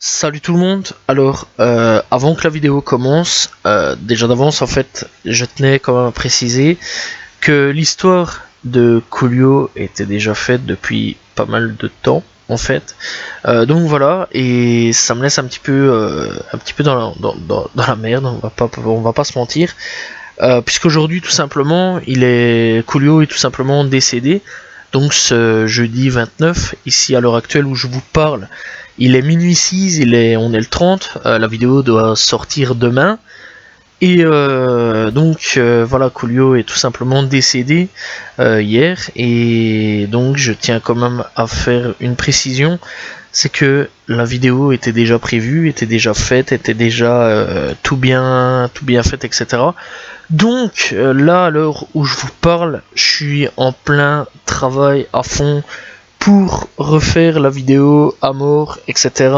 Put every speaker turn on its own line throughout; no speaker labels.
Salut tout le monde. Alors, avant que la vidéo commence, déjà d'avance en fait, je tenais quand même à préciser que l'histoire de Coolio était déjà faite depuis pas mal de temps en fait. Donc voilà, et ça me laisse un petit peu dans la merde. On va pas se mentir, puisqu'aujourd'hui tout simplement, Coolio est tout simplement décédé. Donc ce jeudi 29, ici à l'heure actuelle où je vous parle, il est minuit 6, on est le 30, la vidéo doit sortir demain. Et voilà, Coolio est tout simplement décédé hier. Et donc je tiens quand même à faire une précision, c'est que la vidéo était déjà prévue, était déjà faite, était déjà tout bien faite, etc. Donc là, à l'heure où je vous parle, je suis en plein travail à fond pour refaire la vidéo à mort, etc.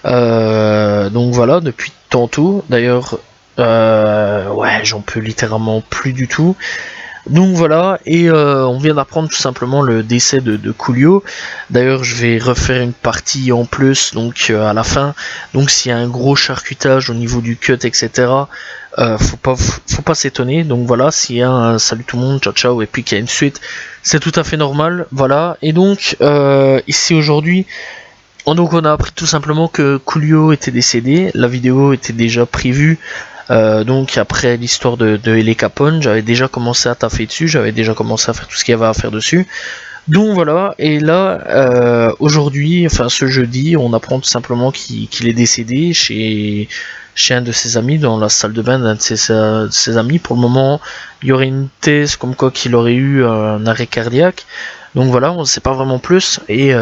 Donc voilà, depuis tantôt. D'ailleurs, ouais, j'en peux littéralement plus du tout. Donc voilà, et on vient d'apprendre tout simplement le décès de Coolio. D'ailleurs, je vais refaire une partie en plus, donc à la fin. Donc s'il y a un gros charcutage au niveau du cut, etc., faut pas s'étonner. Donc voilà, s'il y a un salut tout le monde, ciao ciao, et puis qu'il y a une suite, c'est tout à fait normal. Voilà, et donc ici aujourd'hui, on a appris tout simplement que Coolio était décédé. La vidéo était déjà prévue. Donc après l'histoire de L.A. Capone, j'avais déjà commencé à taffer dessus, j'avais déjà commencé à faire tout ce qu'il y avait à faire dessus. Donc voilà, et là, aujourd'hui, enfin ce jeudi, on apprend tout simplement qu'il est décédé chez un de ses amis, dans la salle de bain d'un de ses amis. Pour le moment, il y aurait une thèse comme quoi qu'il aurait eu un arrêt cardiaque. Donc voilà, on ne sait pas vraiment plus, et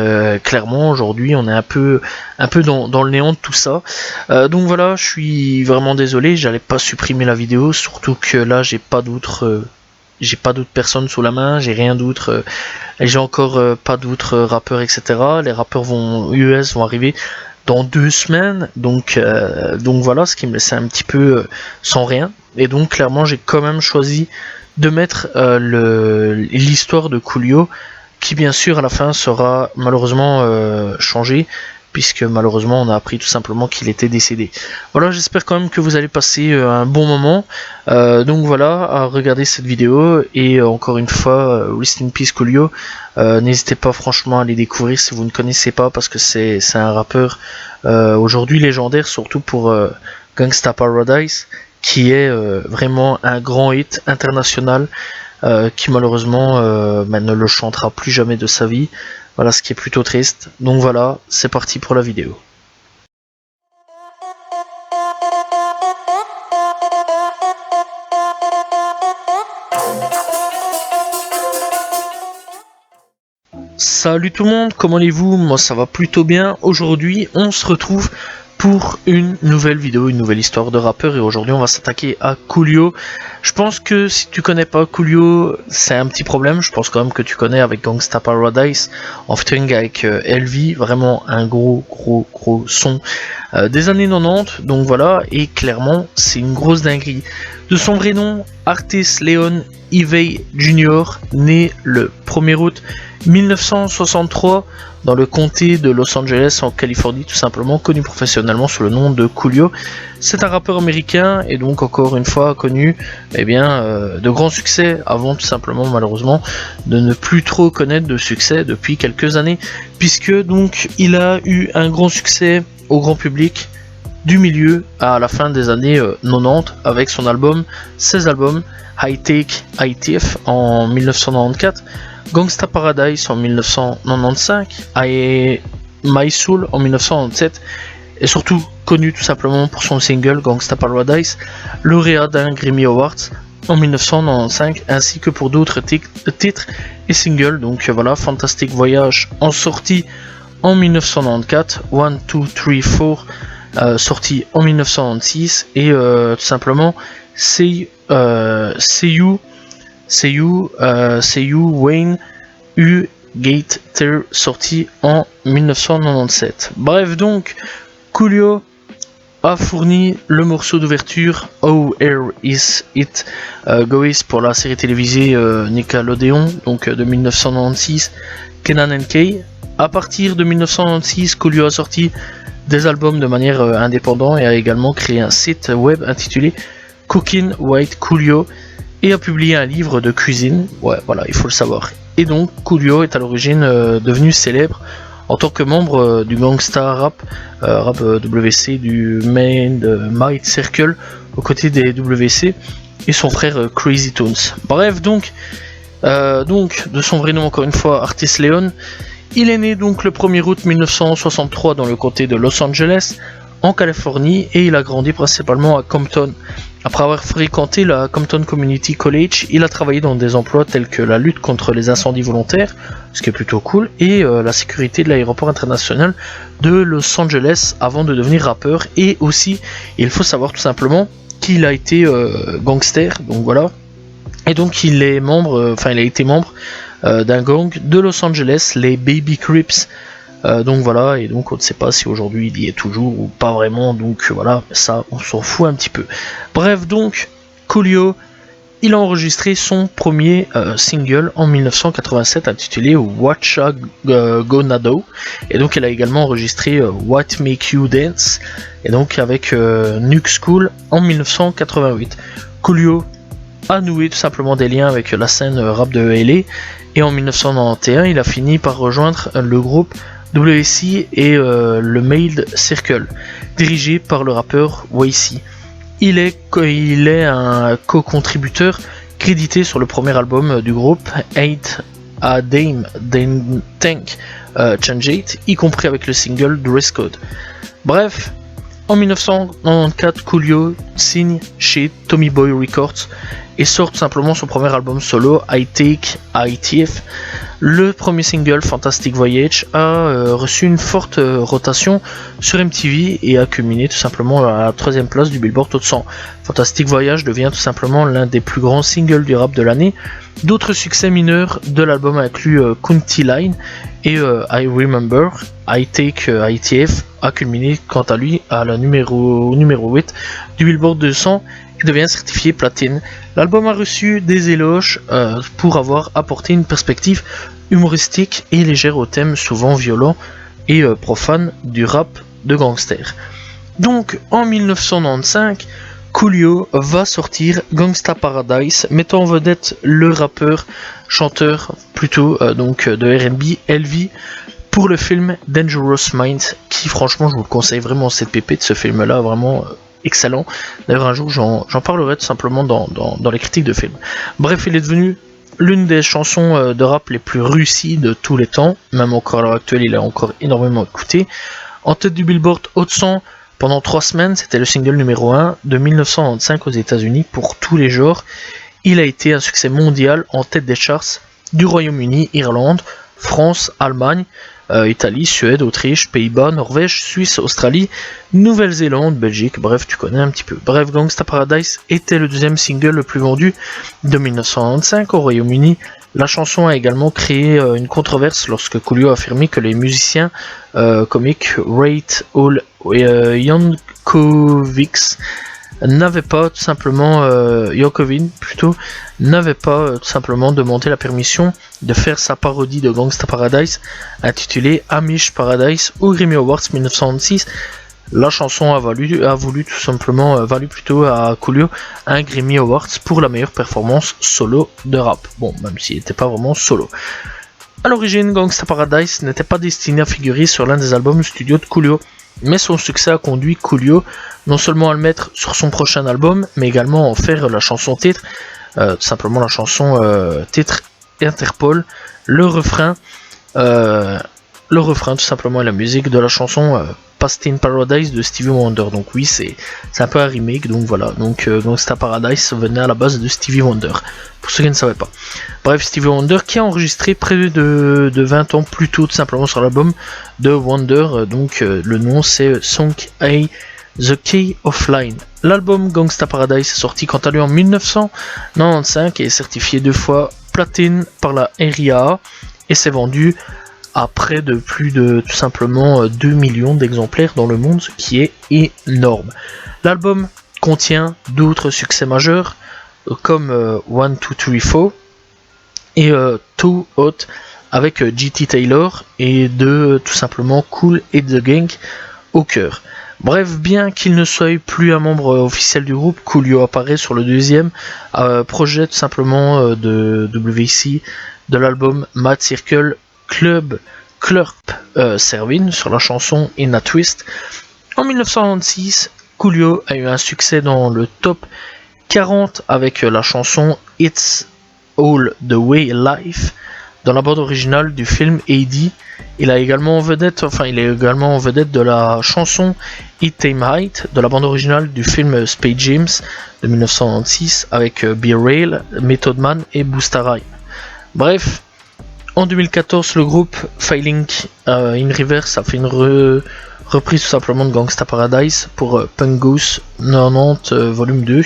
clairement aujourd'hui on est un peu dans le néant de tout ça. Donc voilà, je suis vraiment désolé, j'allais pas supprimer la vidéo, surtout que là j'ai pas d'autres personnes sous la main, j'ai rien d'autre, et j'ai encore pas d'autres rappeurs, etc. Les rappeurs US vont arriver dans 2 semaines, donc voilà, ce qui me laissait un petit peu sans rien. Et donc clairement j'ai quand même choisi de mettre l'histoire de Coolio, qui bien sûr à la fin sera malheureusement changé, puisque malheureusement on a appris tout simplement qu'il était décédé. Voilà, j'espère quand même que vous allez passer un bon moment. Donc voilà, à regarder cette vidéo, et encore une fois, rest in peace Coolio. N'hésitez pas franchement à les découvrir si vous ne connaissez pas, parce que c'est un rappeur aujourd'hui légendaire, surtout pour Gangsta Paradise, qui est vraiment un grand hit international. Qui malheureusement ne le chantera plus jamais de sa vie. Voilà, ce qui est plutôt triste. Donc voilà, c'est parti pour la vidéo. Salut tout le monde, comment allez-vous? Moi ça va plutôt bien. Aujourd'hui on se retrouve pour une nouvelle vidéo, une nouvelle histoire de rappeur, et aujourd'hui on va s'attaquer à Coolio. Je pense que si tu connais pas Coolio, c'est un petit problème. Je pense quand même que tu connais, avec Gangsta Paradise en featuring avec LV, vraiment un gros son des années 90. Donc voilà, et clairement c'est une grosse dinguerie. De son vrai nom, Artis Leon Ivey Jr., né le 1er août 1963 dans le comté de Los Angeles en Californie, tout simplement, connu professionnellement sous le nom de Coolio. C'est un rappeur américain, et donc encore une fois connu de grands succès, avant tout simplement malheureusement de ne plus trop connaître de succès depuis quelques années, puisque donc il a eu un grand succès au grand public du milieu à la fin des années 90 avec ses albums High Take, High Thief en 1994, Gangsta Paradise en 1995, et My Soul en 1997, et surtout connu tout simplement pour son single Gangsta Paradise, lauréat d'un Grammy Awards en 1995, ainsi que pour d'autres titres et singles. Donc voilà, Fantastic Voyage en sortie en 1994, 1, 2, 3, 4 sorti en 1996, et tout simplement See You Wayne U Gate Ter, sorti en 1997. Bref, donc Coolio a fourni le morceau d'ouverture Oh Here Is It Goes pour la série télévisée Nickelodeon, donc de 1996, Kenan & Kel. À partir de 1996, Coolio a sorti des albums de manière indépendante et a également créé un site web intitulé Cooking White Coolio et a publié un livre de cuisine. Ouais, voilà, il faut le savoir. Et donc, Coolio est à l'origine devenu célèbre en tant que membre du Gangsta Rap, WC du Might Circle aux côtés des WC et son frère Crazy Tones. Bref, donc, de son vrai nom encore une fois, Artis Leon, il est né donc le 1er août 1963 dans le comté de Los Angeles, en Californie, et il a grandi principalement à Compton. Après avoir fréquenté la Compton Community College, il a travaillé dans des emplois tels que la lutte contre les incendies volontaires, ce qui est plutôt cool, et la sécurité de l'aéroport international de Los Angeles avant de devenir rappeur. Et aussi, il faut savoir tout simplement qu'il a été gangster, donc voilà. Et donc il est membre, il a été membre d'un gang de Los Angeles, les Baby Crips. Donc voilà, et donc on ne sait pas si aujourd'hui il y est toujours ou pas vraiment, donc voilà, ça on s'en fout un petit peu. Bref, donc Coolio, il a enregistré son premier single en 1987 intitulé Watcha Gonna Do, et donc il a également enregistré What Make You Dance, et donc avec Nuke School en 1988. Coolio a noué tout simplement des liens avec la scène rap de LA, et en 1991 il a fini par rejoindre le groupe WC et le Made Circle, dirigé par le rappeur YC. Il est un co-contributeur crédité sur le premier album du groupe, Ain't a Dame Tank Change It, y compris avec le single Dress Code. Bref, en 1994, Coolio signe chez Tommy Boy Records et sort tout simplement son premier album solo, I Take ITF. Le premier single, Fantastic Voyage, a reçu une forte rotation sur MTV et a culminé tout simplement à la 3ème place du Billboard Hot 100. Fantastic Voyage devient tout simplement l'un des plus grands singles du rap de l'année. D'autres succès mineurs de l'album incluent County Line et I Remember. I Take ITF a culminé quant à lui à la numéro 8 du Billboard 200 et devient certifié platine. L'album a reçu des éloges pour avoir apporté une perspective humoristique et légère aux thèmes souvent violents et profanes du rap de gangster. Donc en 1995, Coolio va sortir Gangsta Paradise, mettant en vedette le rappeur, chanteur plutôt de R&B LV, pour le film Dangerous Minds, qui franchement je vous le conseille vraiment, cette pépite de ce film là, vraiment excellent. D'ailleurs un jour j'en parlerai tout simplement dans les critiques de film. Bref, il est devenu l'une des chansons de rap les plus réussies de tous les temps, même encore à l'heure actuelle il est encore énormément écouté. En tête du Billboard Hot 100 pendant 3 semaines, c'était le single numéro 1 de 1995 aux États-Unis pour tous les genres. Il a été un succès mondial en tête des charts du Royaume-Uni, Irlande, France, Allemagne, Italie, Suède, Autriche, Pays-Bas, Norvège, Suisse, Australie, Nouvelle-Zélande, Belgique, bref, tu connais un petit peu. Bref, Gangsta Paradise était le deuxième single le plus vendu de 1995 au Royaume-Uni. La chanson a également créé une controverse lorsque Coolio a affirmé que les musiciens comiques Rate Hall et Yankovic n'avait pas tout simplement tout simplement demandé la permission de faire sa parodie de Gangsta Paradise intitulée Amish Paradise au Grammy Awards 1996. La chanson a valu plutôt à Coolio un Grammy Awards pour la meilleure performance solo de rap. Bon, même s'il n'était pas vraiment solo. À l'origine, Gangsta Paradise n'était pas destiné à figurer sur l'un des albums studio de Coolio, mais son succès a conduit Coolio non seulement à le mettre sur son prochain album, mais également à en faire la chanson titre, tout simplement la chanson titre Interpol, le refrain tout simplement et la musique de la chanson Past in Paradise de Stevie Wonder. Donc oui, c'est un peu un remake, donc voilà. Donc Gangsta Paradise venait à la base de Stevie Wonder, pour ceux qui ne savaient pas. Bref, Stevie Wonder qui a enregistré près de 20 ans plus tôt tout simplement sur l'album de Wonder, le nom c'est Song A The Key of Line. L'album Gangsta Paradise est sorti quant à lui en 1995 et est certifié 2 fois platine par la RIAA et s'est vendu à près de plus de tout simplement 2 millions d'exemplaires dans le monde, ce qui est énorme. L'album contient d'autres succès majeurs comme 1, 2, 3, 4 et Too Hot avec J.T. Taylor et de tout simplement Kool et The Gang au cœur. Bref, bien qu'il ne soit plus un membre officiel du groupe, Coolio apparaît sur le deuxième projet tout simplement de WC de l'album Mad Circle Club Clurp Servin sur la chanson In a Twist. En 1996, Coolio a eu un succès dans le top 40 avec la chanson It's All the Way Life dans la bande originale du film A.D. Il est également en vedette de la chanson It Aim Height de la bande originale du film Space James de 1996 avec B-Rail, Method Man et Busta Rhymes. Bref, en 2014, le groupe Failing in Reverse a fait une reprise tout simplement de Gangsta Paradise pour Punk Goose 90 volume 2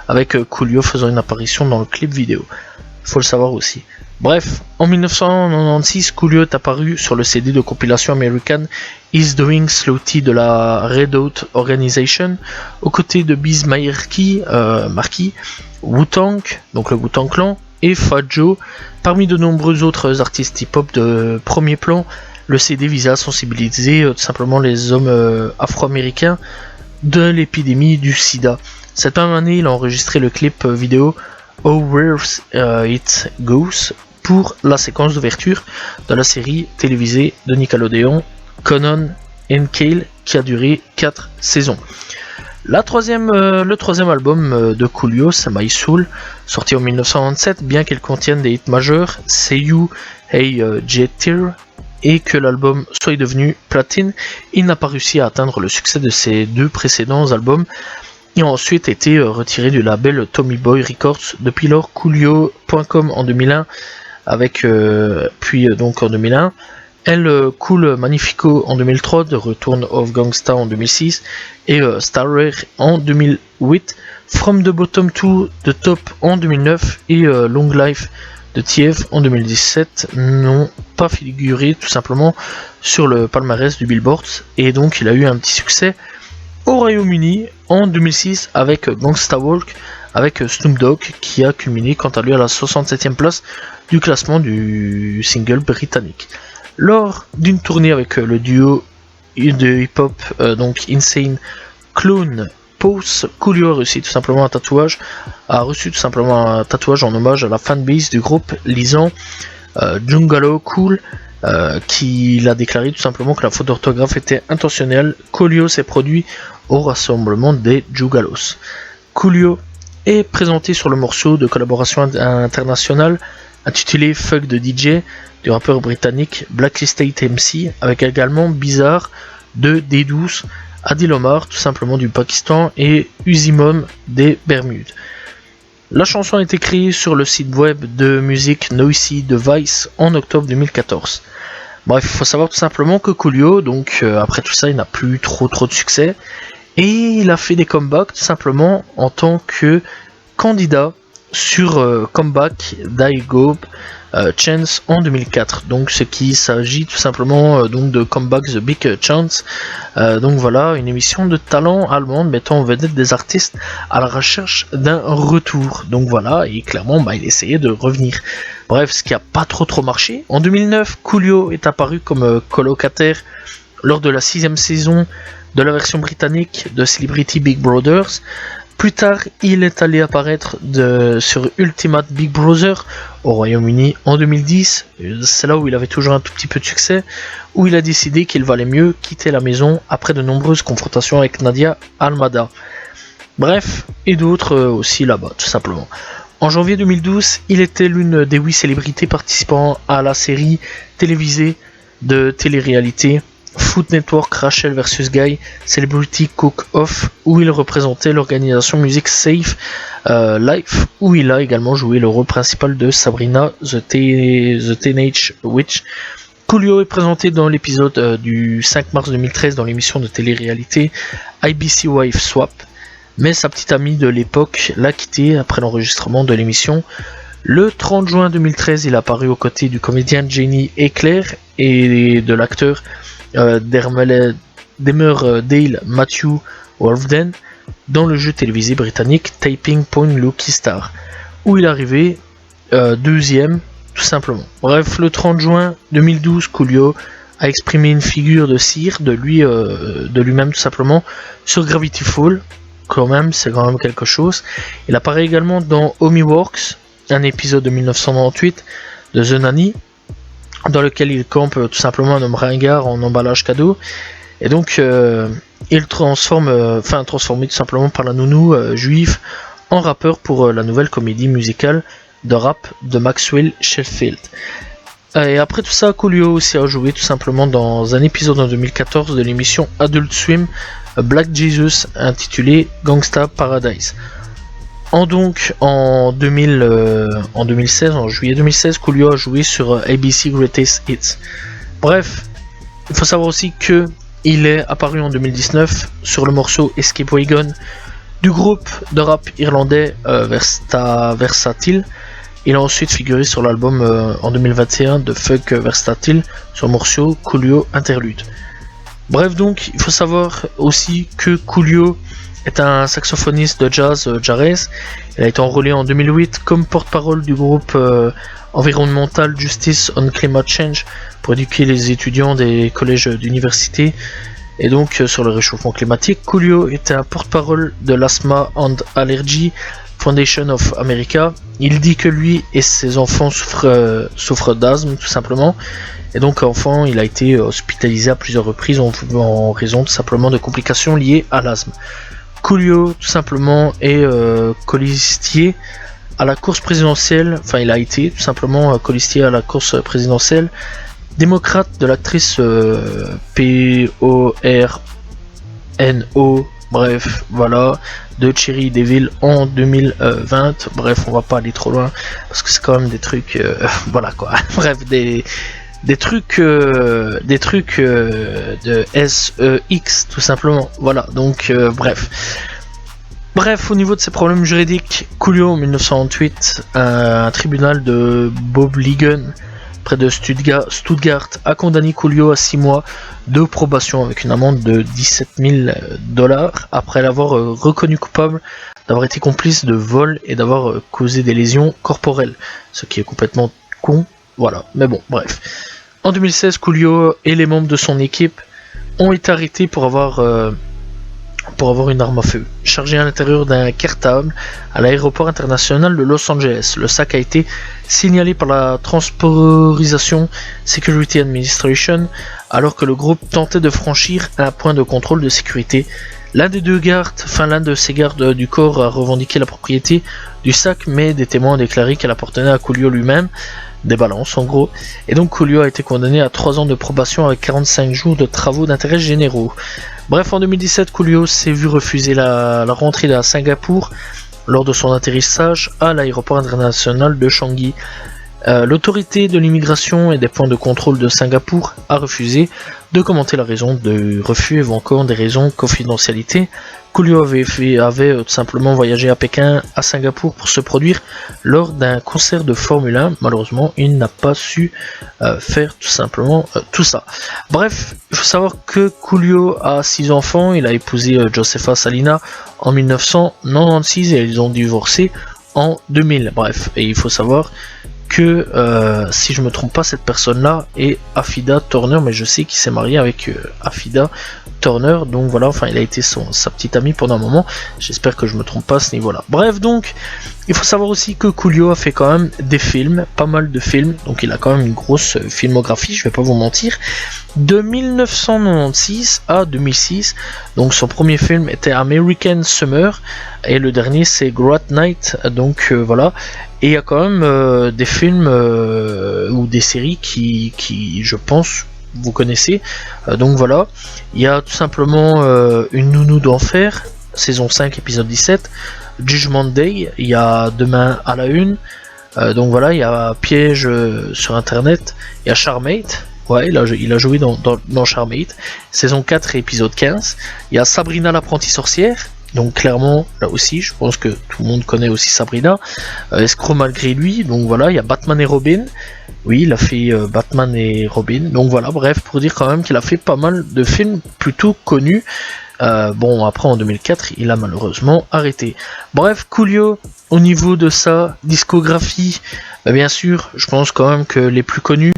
avec Coolio faisant une apparition dans le clip vidéo. Faut le savoir aussi. Bref, en 1996, Coolio est apparu sur le CD de compilation American Is Doing Slowty de la Red Hot Organization, aux côtés de Biz Markie, Wu-Tang, donc le Wu-Tang Clan, et Fat Joe, parmi de nombreux autres artistes hip-hop de premier plan. Le CD visait à sensibiliser tout simplement les hommes afro-américains de l'épidémie du sida. Cette même année, il a enregistré le clip vidéo Oh Where's It Goes pour la séquence d'ouverture de la série télévisée de Nickelodeon Conan and Kale qui a duré 4 saisons. Le troisième album de Coolio, c'est My Soul, sorti en 1997, bien qu'il contienne des hits majeurs, Say You, Hey J-Tear, et que l'album soit devenu platine, il n'a pas réussi à atteindre le succès de ses deux précédents albums et a ensuite été retiré du label Tommy Boy Records. Depuis lors, Coolio.com en 2001, donc en 2001, El Cool Magnifico en 2003, The Return of Gangsta en 2006 et Star Rare en 2008, From the Bottom to the Top en 2009 et Long Life de TF en 2017 n'ont pas figuré tout simplement sur le palmarès du Billboard, et donc il a eu un petit succès au Royaume-Uni en 2006 avec Gangsta Walk avec Snoop Dogg, qui a culminé quant à lui à la 67e place du classement du single britannique. Lors d'une tournée avec le duo de hip-hop donc Insane Clone Pose, Coolio a reçu tout simplement un tatouage en hommage à la fanbase du groupe lisant Jungalo Cool, qui a déclaré tout simplement que la faute d'orthographe était intentionnelle. Coolio s'est produit au rassemblement des Jugalos. Coolio est présenté sur le morceau de collaboration internationale intitulé Fuck the DJ du rappeur britannique Blacklisted MC, avec également Bizarre de D12, Adil Omar tout simplement du Pakistan et Uzimom des Bermudes. La chanson a été créée sur le site web de musique Noisy de Vice en octobre 2014. Bref, il faut savoir tout simplement que Coolio, donc après tout ça, il n'a plus trop de succès et il a fait des comebacks tout simplement en tant que candidat sur Comeback Daigo Chance en 2004, donc ce qui s'agit tout simplement donc de Comeback the Big Chance, donc voilà, une émission de talent allemande mettant en vedette des artistes à la recherche d'un retour, donc voilà, et clairement il essayait de revenir. Bref, ce qui a pas trop marché. En 2009, Coolio est apparu comme colocataire lors de la 6ème saison de la version britannique de Celebrity Big Brothers. Plus tard, il est allé apparaître sur Ultimate Big Brother au Royaume-Uni en 2010. C'est là où il avait toujours un tout petit peu de succès, où il a décidé qu'il valait mieux quitter la maison après de nombreuses confrontations avec Nadia Almada. Bref, et d'autres aussi là-bas, tout simplement. En janvier 2012, il était l'une des 8 célébrités participant à la série télévisée de télé-réalité Food Network Rachel vs Guy Celebrity Cook-Off, où il représentait l'organisation Music Safe Life, où il a également joué le rôle principal de Sabrina the Teenage Witch. Coolio est présenté dans l'épisode du 5 mars 2013 dans l'émission de télé-réalité IBC Wife Swap, mais sa petite amie de l'époque l'a quitté après l'enregistrement de l'émission. Le 30 juin 2013, il a apparu aux côtés du comédien Jenny Eclair et de l'acteur Dale Matthew Wolfden dans le jeu télévisé britannique Taping Point Lucky Star, où il arrivait deuxième tout simplement. Bref, le 30 juin 2012, Coolio a exprimé une figure de cire de lui-même tout simplement sur Gravity Fall. C'est quand même quelque chose. Il apparaît également dans Homeworks, un épisode de 1998 de The Nanny, dans lequel il campe tout simplement un homme ringard en emballage cadeau. Et donc il transformé tout simplement par la nounou juive en rappeur pour la nouvelle comédie musicale de rap de Maxwell Sheffield. Et après tout ça, Coolio aussi a joué tout simplement dans un épisode en 2014 de l'émission Adult Swim Black Jesus intitulé Gangsta Paradise. En juillet 2016, Coolio a joué sur ABC Greatest Hits. Bref, il faut savoir aussi que il est apparu en 2019 sur le morceau Escape Wagon du groupe de rap irlandais Versatile. Il a ensuite figuré sur l'album en 2021 de Fuck Versatile sur le morceau Coolio Interlude. Bref, donc il faut savoir aussi que Coolio est un saxophoniste de jazz jarez. Il a été enrôlé en 2008 comme porte-parole du groupe environnemental Justice on Climate Change pour éduquer les étudiants des collèges d'université et donc sur le réchauffement climatique. Coolio était un porte-parole de l'Asthma and Allergy Foundation of America. Il dit que lui et ses enfants souffrent d'asthme tout simplement. Et donc enfant, il a été hospitalisé à plusieurs reprises en raison tout simplement de complications liées à l'asthme. Coolio tout simplement est colistier à la course présidentielle, il a été tout simplement colistier à la course présidentielle démocrate de l'actrice Porno, bref, voilà, de Cherry Devil en 2020. Bref, on va pas aller trop loin parce que c'est quand même des trucs, voilà quoi. Bref, des trucs de SEX tout simplement. Voilà, donc Bref, au niveau de ses problèmes juridiques, Coolio en 1928, un tribunal de Böblingen près de Stuttgart a condamné Coolio à 6 mois de probation avec une amende de $17 000 après l'avoir reconnu coupable d'avoir été complice de vol et d'avoir causé des lésions corporelles, ce qui est complètement con, voilà, mais bon, bref. En 2016, Coolio et les membres de son équipe ont été arrêtés pour avoir une arme à feu, chargée à l'intérieur d'un cartable à l'aéroport international de Los Angeles. Le sac a été signalé par la Transportation Security Administration alors que le groupe tentait de franchir un point de contrôle de sécurité. L'un de ces gardes du corps a revendiqué la propriété du sac, mais des témoins ont déclaré qu'elle appartenait à Coolio lui-même, des balances en gros, et donc Coolio a été condamné à 3 ans de probation avec 45 jours de travaux d'intérêt généraux. Bref, en 2017, Coolio s'est vu refuser la rentrée à Singapour lors de son atterrissage à l'aéroport international de Changi. L'autorité de l'immigration et des points de contrôle de Singapour a refusé de commenter la raison de refus, évoquant des raisons de confidentialité. Coolio avait tout simplement voyagé à Pékin, à Singapour pour se produire lors d'un concert de Formule 1. Malheureusement, il n'a pas su faire tout simplement tout ça. Bref, il faut savoir que Coolio a 6 enfants. Il a épousé Josefa Salina en 1996 et ils ont divorcé en 2000. Bref, et il faut savoir que si je me trompe pas, cette personne là est Afida Turner, mais je sais qu'il s'est marié avec Afida Turner, donc voilà, il a été sa petite amie pendant un moment. J'espère que je me trompe pas à ce niveau là. Bref, donc il faut savoir aussi que Coolio a fait quand même des films, pas mal de films, donc il a quand même une grosse filmographie, je vais pas vous mentir. De 1996 à 2006, donc son premier film était American Summer et le dernier c'est Great Night, donc voilà. Et il y a quand même des films ou des séries qui je pense vous connaissez, donc voilà. Il y a tout simplement Une nounou d'enfer, saison 5 épisode 17, Judgment Day, il y a Demain à la une, donc voilà, il y a Piège sur internet, il y a Charmate. Ouais, il a joué dans Charmate, saison 4 épisode 15. Il y a Sabrina l'apprentie sorcière, donc clairement, là aussi, je pense que tout le monde connaît aussi Sabrina. Escroc malgré lui, donc voilà, il y a Batman et Robin. Oui, il a fait Batman et Robin, donc voilà, bref, pour dire quand même qu'il a fait pas mal de films plutôt connus. Bon, après en 2004, il a malheureusement arrêté. Bref, Coolio, au niveau de sa discographie, bien sûr, je pense quand même que les plus connus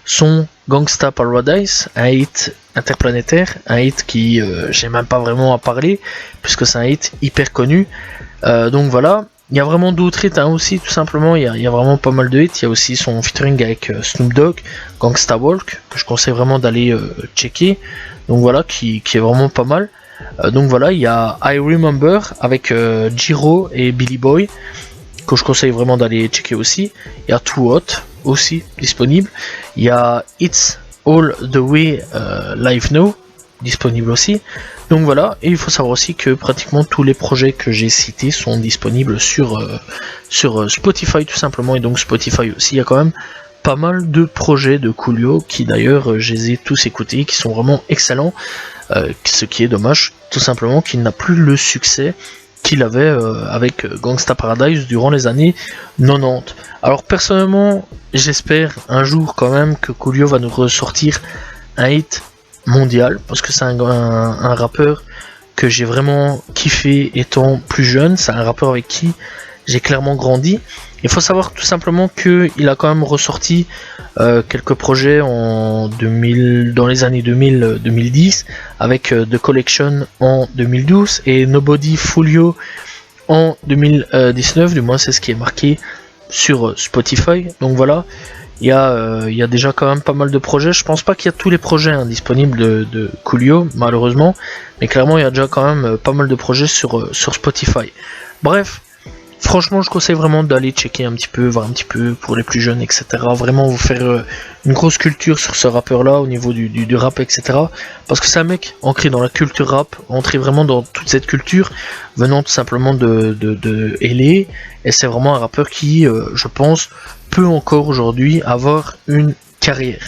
sont Gangsta Paradise, un hit interplanétaire, un hit qui j'ai même pas vraiment à parler puisque c'est un hit hyper connu. Donc voilà, il y a vraiment d'autres hits aussi, tout simplement. Il y a vraiment pas mal de hits. Il y a aussi son featuring avec Snoop Dogg, Gangsta Walk, que je conseille vraiment d'aller checker. Donc voilà, qui est vraiment pas mal. Donc voilà, il y a I Remember avec Jiro et Billy Boy, que je conseille vraiment d'aller checker aussi. Il y a Too Hot aussi disponible. Il y a It's All the Way Live Now disponible aussi. Donc voilà, et il faut savoir aussi que pratiquement tous les projets que j'ai cités sont disponibles sur Spotify tout simplement. Et donc Spotify aussi, il y a quand même pas mal de projets de Coolio qui d'ailleurs je les ai tous écoutés, qui sont vraiment excellents. Ce qui est dommage tout simplement qu'il n'a plus le succès qu'il avait avec Gangsta Paradise durant les années 90. Alors personnellement, j'espère un jour quand même que Coolio va nous ressortir un hit mondial, parce que c'est un rappeur que j'ai vraiment kiffé étant plus jeune. C'est un rappeur avec qui j'ai clairement grandi. Il faut savoir tout simplement qu'il a quand même ressorti quelques projets dans les années 2000-2010 avec The Collection en 2012 et Nobody Fulio en 2019, du moins c'est ce qui est marqué sur Spotify. Donc voilà, il y a déjà quand même pas mal de projets. Je pense pas qu'il y a tous les projets disponibles de Coolio malheureusement, mais clairement il y a déjà quand même pas mal de projets sur Spotify. Bref, franchement, je conseille vraiment d'aller checker un petit peu, voir un petit peu pour les plus jeunes, etc. Vraiment vous faire une grosse culture sur ce rappeur-là au niveau du rap, etc. Parce que c'est un mec ancré dans la culture rap, ancré vraiment dans toute cette culture, venant tout simplement de LA. Et c'est vraiment un rappeur qui, je pense, peut encore aujourd'hui avoir une carrière.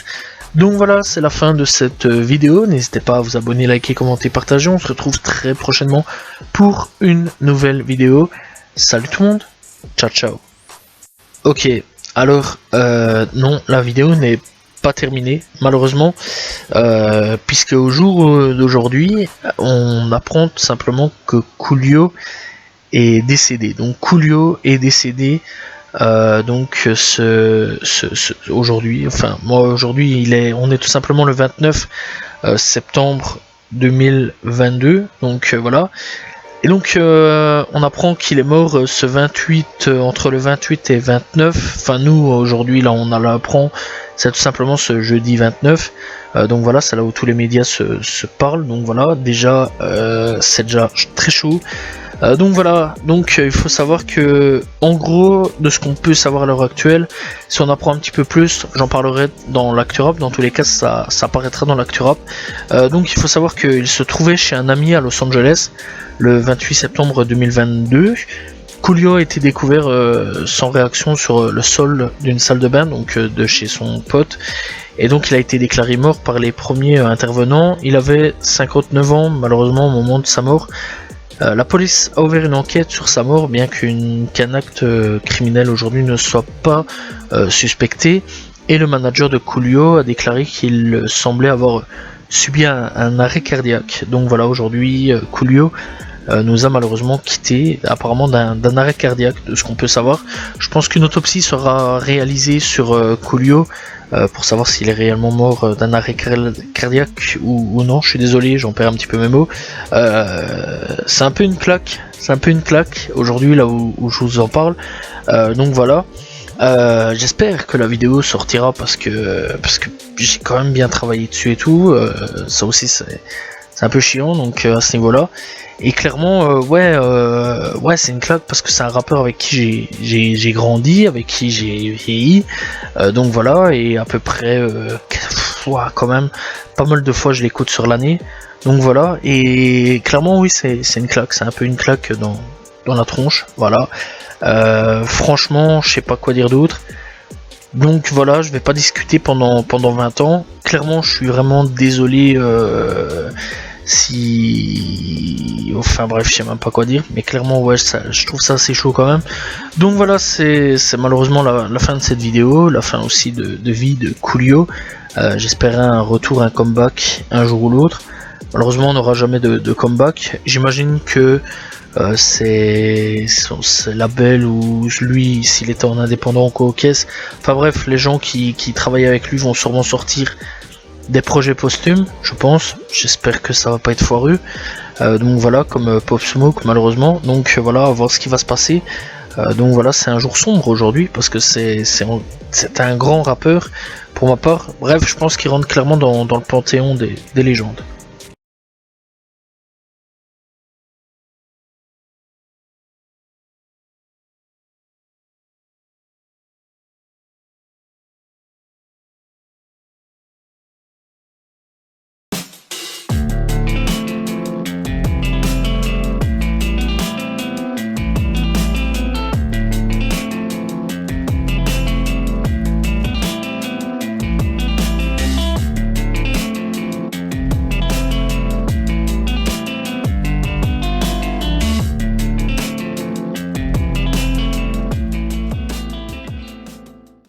Donc voilà, c'est la fin de cette vidéo. N'hésitez pas à vous abonner, liker, commenter, partager. On se retrouve très prochainement pour une nouvelle vidéo. Salut tout le monde, ciao ciao. Ok, alors non, la vidéo n'est pas terminée malheureusement, puisque au jour d'aujourd'hui, on apprend tout simplement que Coolio est décédé. Donc Coolio est décédé. Donc aujourd'hui, enfin moi aujourd'hui on est tout simplement le 29 septembre 2022. Donc voilà. Et donc on apprend qu'il est mort ce 28, entre le 28 et 29, enfin nous aujourd'hui là on l'apprend, c'est tout simplement ce jeudi 29, donc voilà, c'est là où tous les médias se parlent, donc voilà, déjà c'est déjà très chaud. Donc voilà, donc il faut savoir que en gros de ce qu'on peut savoir à l'heure actuelle, si on apprend un petit peu plus, j'en parlerai dans l'Actu Rap, dans tous les cas ça apparaîtra dans l'Actu Rap. Donc il faut savoir qu'il se trouvait chez un ami à Los Angeles le 28 septembre 2022. Coolio a été découvert sans réaction sur le sol d'une salle de bain, donc de chez son pote, et donc il a été déclaré mort par les premiers intervenants. Il avait 59 ans malheureusement au moment de sa mort. La police a ouvert une enquête sur sa mort, bien qu'un acte criminel aujourd'hui ne soit pas suspecté, et le manager de Coolio a déclaré qu'il semblait avoir subi un arrêt cardiaque. Donc voilà, aujourd'hui Coolio nous a malheureusement quitté apparemment d'un arrêt cardiaque, de ce qu'on peut savoir. Je pense qu'une autopsie sera réalisée sur Coolio pour savoir s'il est réellement mort d'un arrêt cardiaque ou non. Je suis désolé, j'en perds un petit peu mes mots. C'est un peu une claque, aujourd'hui là où je vous en parle. Donc voilà. J'espère que la vidéo sortira parce que j'ai quand même bien travaillé dessus et tout. Ça aussi c'est un peu chiant, donc à ce niveau là. Et clairement ouais c'est une claque parce que c'est un rappeur avec qui j'ai grandi, avec qui j'ai vieilli, donc voilà, et à peu près quand même pas mal de fois je l'écoute sur l'année, donc voilà. Et clairement oui, c'est une claque, c'est un peu une claque dans la tronche, voilà. Franchement je sais pas quoi dire d'autre. Donc voilà, je vais pas discuter pendant 20 ans. Clairement je suis vraiment désolé enfin bref, je sais même pas quoi dire, mais clairement ouais, je trouve ça assez chaud quand même. Donc voilà, c'est malheureusement la fin de cette vidéo, la fin aussi de vie de Coolio. J'espérais un retour, un comeback un jour ou l'autre. Malheureusement, on n'aura jamais de comeback. J'imagine que c'est son label ou lui, s'il était en indépendant ou quoi aux caisses. Enfin bref, les gens qui travaillent avec lui vont sûrement sortir des projets posthumes, je pense. J'espère que ça va pas être foireux. Donc voilà, comme Pop Smoke malheureusement. Donc voilà, à voir ce qui va se passer. Donc voilà, c'est un jour sombre aujourd'hui parce que c'est un grand rappeur pour ma part. Bref, je pense qu'il rentre clairement dans le panthéon des légendes.